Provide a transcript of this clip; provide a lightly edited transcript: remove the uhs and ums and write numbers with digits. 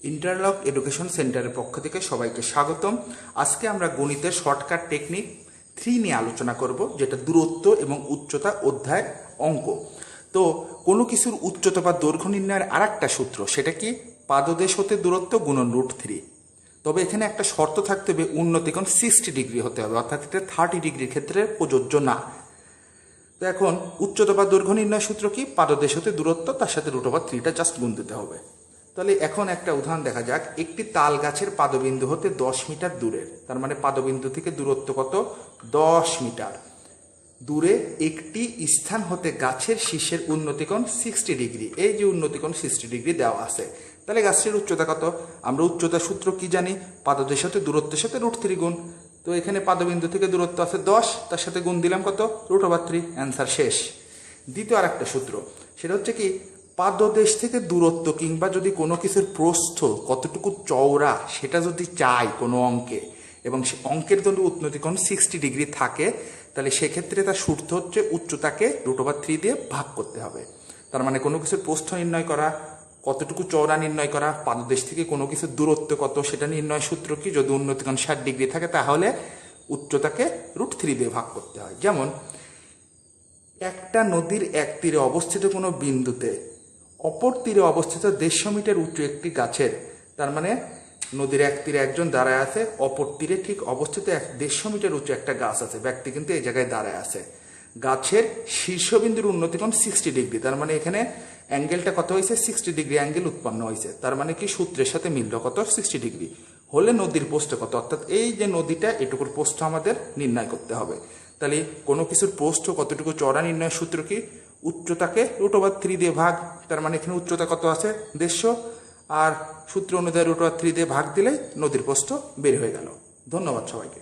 Interlock education সেন্টারের পক্ষ থেকে সবাইকে স্বাগতম। আজকে আমরা গণিতের শর্টকাট টেকনিক 3 নিয়ে আলোচনা করব, যেটা দূরত্ব এবং উচ্চতা অধ্যায় অঙ্ক। তো কোনো কিছুর উচ্চতা বা দৈর্ঘ্য নির্ণয়ের আরেকটা সূত্র, সেটা কি পাদদেশ হতে দূরত্ব গুণন √3। তবে এখানে একটা শর্ত থাকতে হবে, উন্নতিকোণ 60 ডিগ্রি হতে হবে, অর্থাৎ এটা 30 ডিগ্রির ক্ষেত্রে প্রযোজ্য না। তো এখন উচ্চতা বা দৈর্ঘ্য নির্ণয় সূত্র কি? পাদদেশ হতে দূরত্ব তার সাথে √3টা জাস্ট গুণ দিতে হবে। তাহলে এখন একটা উদাহরণ দেখা যাক। একটি তাল গাছের পাদবিন্দু হতে 10 মিটার দূরের, তার মানে পাদবিন্দু থেকে দূরত্ব কত? 10 মিটার দূরে একটি স্থান হতে গাছের শীর্ষের উন্নতিকোণ 60 ডিগ্রি। এই যে উন্নতিকোণ 60 ডিগ্রি দেওয়া আছে, তাহলে গাছের উচ্চতা কত? আমরা উচ্চতা সূত্র কি জানি? পাদদেশ হতে দূরত্বের সাথে √3 গুণ। তো এখানে পাদবিন্দু থেকে দূরত্ব আছে 10, তার সাথে গুণ দিলাম কত? √3। অ্যান্সার শেষ। দ্বিতীয় আর একটা সূত্র, সেটা হচ্ছে কি পাদদেশ থেকে দূরত্ব কিংবা যদি কোনো কিছুর প্রস্থ কতটুকু চওড়া সেটা যদি চাই কোনো অঙ্কে, এবং সে অঙ্কের যদি উন্নতিকোণ 60 ডিগ্রি থাকে, তাহলে সেক্ষেত্রে তার সূত্র হচ্ছে উচ্চতাকে √3 দিয়ে ভাগ করতে হবে। তার মানে কোনো কিছুর প্রস্থ নির্ণয় করা, কতটুকু চওড়া নির্ণয় করা, পাদদেশ থেকে কোনো কিছুর দূরত্ব কত সেটা নির্ণয় সূত্র কি? যদি উন্নতিকোণ 60 ডিগ্রি থাকে তাহলে উচ্চতাকে √3 দিয়ে ভাগ করতে হয়। যেমন একটা নদীর এক তীরে অবস্থিত কোনো বিন্দুতে অপর তীরে অবস্থিত 150 মিটার উঁচু একটি গাছের, তার মানে নদীর এক তীরে একজন দাঁড়ায় আছে, অপর তীরে ঠিক অবস্থিত 150 মিটার উঁচু একটা গাছ আছে, ব্যক্তি কিন্তু এই জায়গায় দাঁড়ায় আছে। গাছের শীর্ষবিন্দুর উন্নতিকোণ 60 ডিগ্রি, তার মানে এখানে অ্যাঙ্গেলটা কত হয়েছে? 60 ডিগ্রি অ্যাঙ্গেল উৎপন্ন হয়েছে। তার মানে কি সূত্রের সাথে মিলল কত? 60 ডিগ্রি হলে নদীর প্রস্থ কত? অর্থাৎ এই যে নদীটা, এটুকুর প্রস্থ আমাদের নির্ণয় করতে হবে। তাহলে কোনো কিছুর প্রস্থ কতটুকু চওড়া নির্ণয় সূত্র কি? উচ্চতাকে √3 দিয়ে ভাগ। তার মানে এখানে উচ্চতা কত আছে? 150, আর সূত্র অনুযায়ী √3 দিয়ে ভাগ দিলেই নদীর প্রস্থ বের হয়ে গেল। ধন্যবাদ সবাইকে।